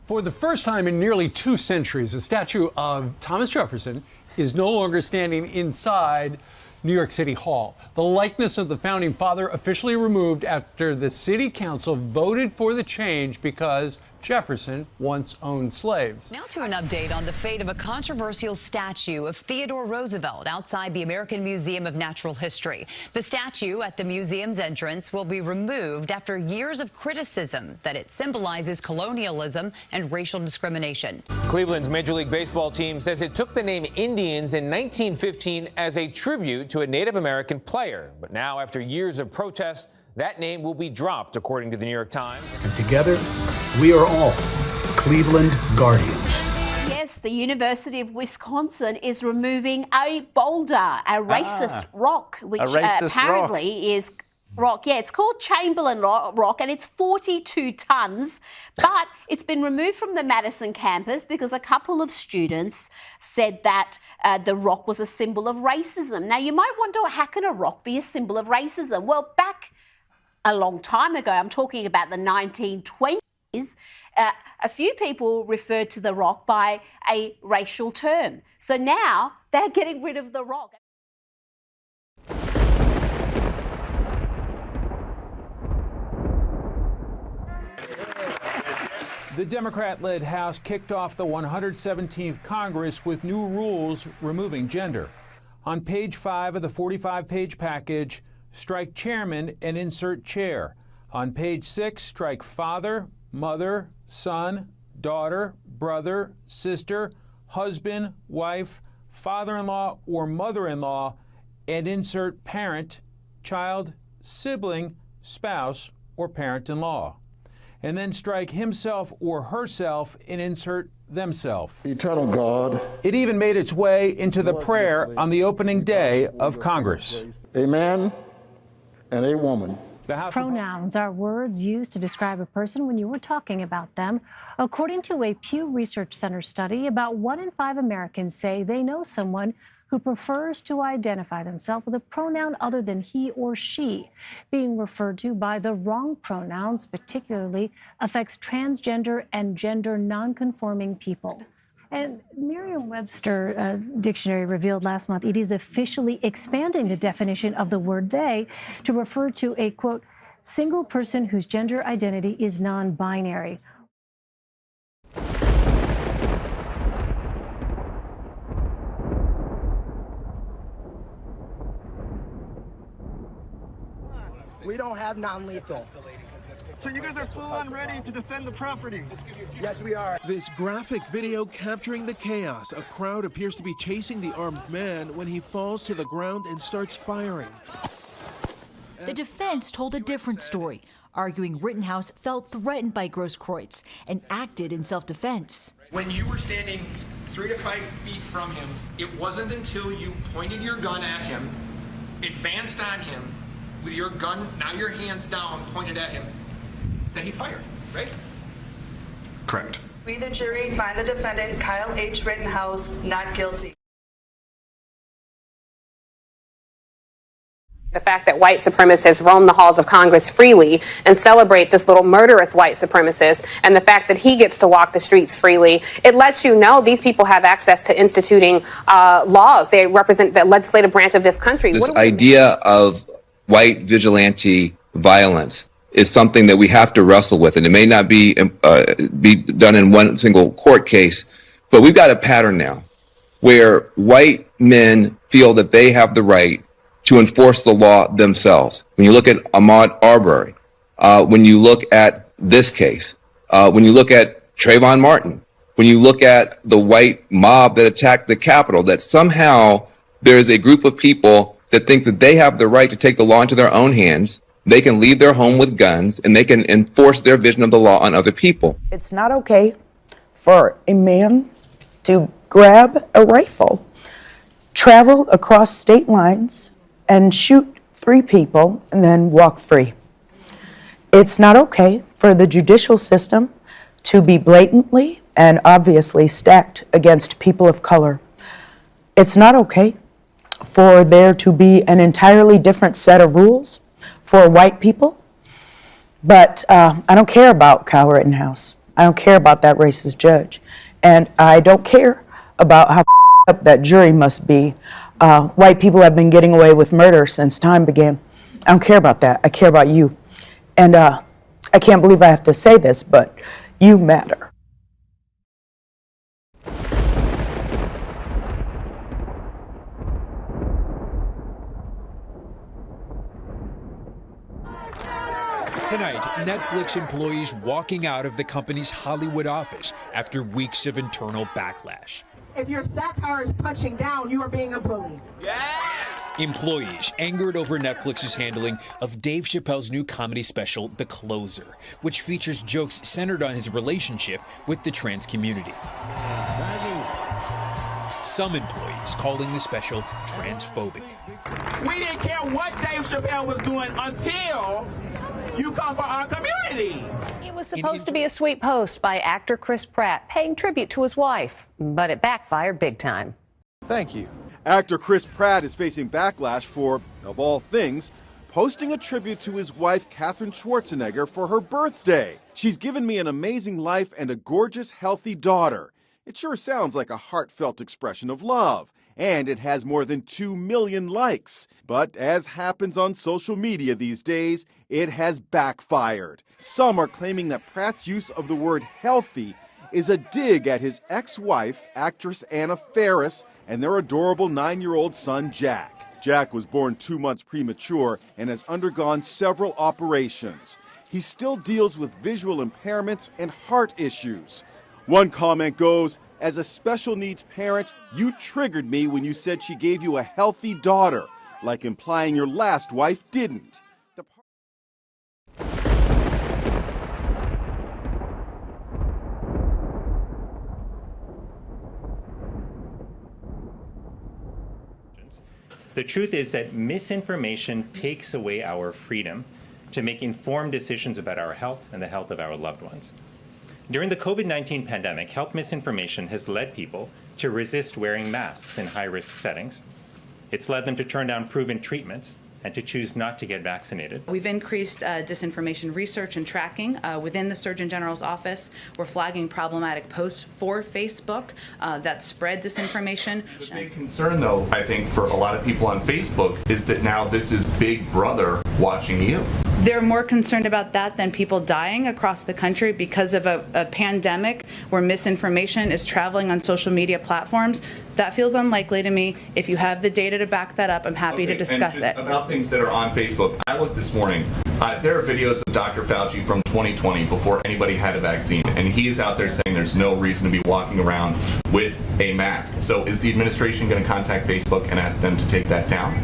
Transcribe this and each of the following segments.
For the first time in nearly 2 centuries, a statue of Thomas Jefferson is no longer standing inside New York City Hall. The likeness of the founding father officially removed after the city council voted for the change because Jefferson once owned slaves. Now to an update on the fate of a controversial statue of Theodore Roosevelt outside the American Museum of Natural History. The statue at the museum's entrance will be removed after years of criticism that it symbolizes colonialism and racial discrimination. Cleveland's Major League Baseball team says it took the name Indians in 1915 as a tribute to a Native American player. But now, after years of protests, that name will be dropped, according to the New York Times. And together, we are all Cleveland Guardians. Yes, the University of Wisconsin is removing a boulder, a racist rock, which apparently is rock. Yeah, it's called Chamberlain Rock, and it's 42 tons. But it's been removed from the Madison campus because a couple of students said that the rock was a symbol of racism. Now, you might wonder, how can a rock be a symbol of racism? Well, back a long time ago, I'm talking about the 1920s, a few people referred to the rock by a racial term. So now they're getting rid of the rock. The Democrat-led House kicked off the 117th Congress with new rules removing gender. On page 5 of the 45-page package, strike chairman and insert chair. On page 6, strike father, mother, son, daughter, brother, sister, husband, wife, father-in-law, or mother-in-law, and insert parent, child, sibling, spouse, or parent-in-law. And then strike himself or herself and insert themselves. Eternal God. It even made its way into the prayer on the opening day of Congress. A man and a woman. Pronouns are words used to describe a person when you were talking about them. According to a Pew Research Center study, about 1 in 5 Americans say they know someone who prefers to identify themselves with a pronoun other than he or she. Being referred to by the wrong pronouns particularly affects transgender and gender nonconforming people. And Merriam-Webster dictionary revealed last month it is officially expanding the definition of the word they to refer to a, quote, single person whose gender identity is non-binary. We don't have non-lethal. So you guys are full on ready to defend the property? Yes, we are. This graphic video capturing the chaos. A crowd appears to be chasing the armed man when he falls to the ground and starts firing. The defense told a different story, arguing Rittenhouse felt threatened by Grosskreutz and acted in self-defense. When you were standing 3 to 5 feet from him, it wasn't until you pointed your gun at him, advanced on him, with your gun, now your hands down, pointed at him, that he fired, right? Correct. We, the jury, find the defendant, Kyle H. Rittenhouse, not guilty. The fact that white supremacists roam the halls of Congress freely and celebrate this little murderous white supremacist, and the fact that he gets to walk the streets freely, it lets you know these people have access to instituting laws. They represent the legislative branch of this country. This idea of white vigilante violence is something that we have to wrestle with, and it may not be done in one single court case, but we've got a pattern now where white men feel that they have the right to enforce the law themselves. When you look at Ahmaud Arbery, when you look at this case, when you look at Trayvon Martin, when you look at the white mob that attacked the Capitol, that somehow there is a group of people that think that they have the right to take the law into their own hands. They can leave their home with guns and they can enforce their vision of the law on other people. It's not okay for a man to grab a rifle, travel across state lines, and shoot 3 people and then walk free. It's not okay for the judicial system to be blatantly and obviously stacked against people of color. It's not okay for there to be an entirely different set of rules for white people, but I don't care about Kyle Rittenhouse. I don't care about that racist judge. And I don't care about how up that jury must be. White people have been getting away with murder since time began. I don't care about that. I care about you. And I can't believe I have to say this, but you matter. Tonight, Netflix employees walking out of the company's Hollywood office after weeks of internal backlash. If your satire is punching down, you are being a bully. Employees angered over Netflix's handling of Dave Chappelle's new comedy special, The Closer, which features jokes centered on his relationship with the trans community. Some employees calling the special transphobic. We didn't care what Dave Chappelle was doing until you come for our community. It was supposed to be a sweet post by actor Chris Pratt paying tribute to his wife, but it backfired big time. Thank you. Actor Chris Pratt is facing backlash for, of all things, posting a tribute to his wife, Katherine Schwarzenegger, for her birthday. She's given me an amazing life and a gorgeous, healthy daughter. It sure sounds like a heartfelt expression of love, and it has more than 2 million likes. But as happens on social media these days, it has backfired. Some are claiming that Pratt's use of the word healthy is a dig at his ex-wife, actress Anna Faris, and their adorable 9-year-old son, Jack. Jack was born 2 months premature and has undergone several operations. He still deals with visual impairments and heart issues. One comment goes, "As a special needs parent, you triggered me when you said she gave you a healthy daughter, like implying your last wife didn't." The truth is that misinformation takes away our freedom to make informed decisions about our health and the health of our loved ones. During the COVID-19 pandemic, health misinformation has led people to resist wearing masks in high-risk settings. It's led them to turn down proven treatments and to choose not to get vaccinated. We've increased disinformation research and tracking within the Surgeon General's office. We're flagging problematic posts for Facebook that spread disinformation. The big concern, though, I think, for a lot of people on Facebook is that now this is Big Brother watching you. They're more concerned about that than people dying across the country because of a pandemic where misinformation is traveling on social media platforms. That feels unlikely to me. If you have the data to back that up, I'm happy to discuss it. About things that are on Facebook, I looked this morning. There are videos of Dr. Fauci from 2020 before anybody had a vaccine, and he is out there saying there's no reason to be walking around with a mask. So is the administration going to contact Facebook and ask them to take that down?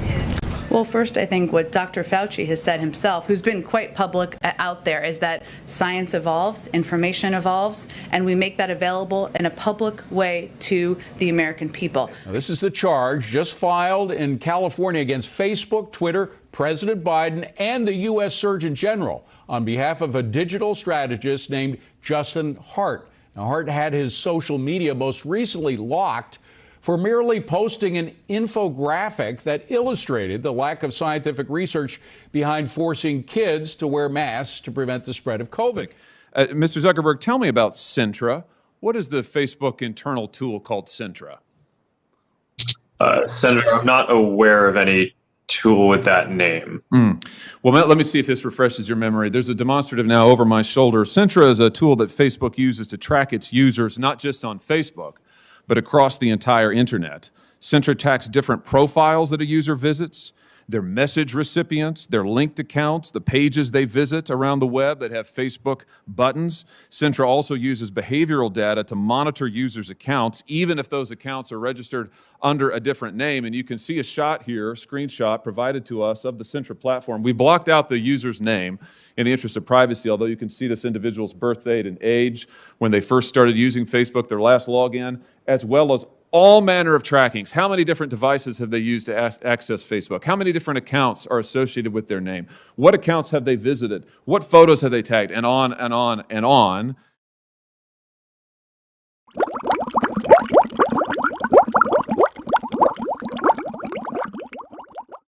Well, first, I think what Dr. Fauci has said himself, who's been quite public out there, is that science evolves, information evolves, and we make that available in a public way to the American people. Now, this is the charge just filed in California against Facebook, Twitter, President Biden, and the U.S. Surgeon General on behalf of a digital strategist named Justin Hart. Now, Hart had his social media most recently locked for merely posting an infographic that illustrated the lack of scientific research behind forcing kids to wear masks to prevent the spread of COVID. Mr. Zuckerberg, tell me about Sintra. What is the Facebook internal tool called Sintra? Senator, I'm not aware of any tool with that name. Well, let me see if this refreshes your memory. There's a demonstrative now over my shoulder. Sintra is a tool that Facebook uses to track its users, not just on Facebook, but across the entire internet. Sintra tracks different profiles that a user visits, their message recipients, their linked accounts, the pages they visit around the web that have Facebook buttons. Sintra also uses behavioral data to monitor users' accounts, even if those accounts are registered under a different name. And you can see a shot here, screenshot provided to us of the Sintra platform. We blocked out the user's name in the interest of privacy, although you can see this individual's birth date and age, when they first started using Facebook, their last login, as well as all manner of trackings. How many different devices have they used to access Facebook? How many different accounts are associated with their name? What accounts have they visited? What photos have they tagged? And on and on and on.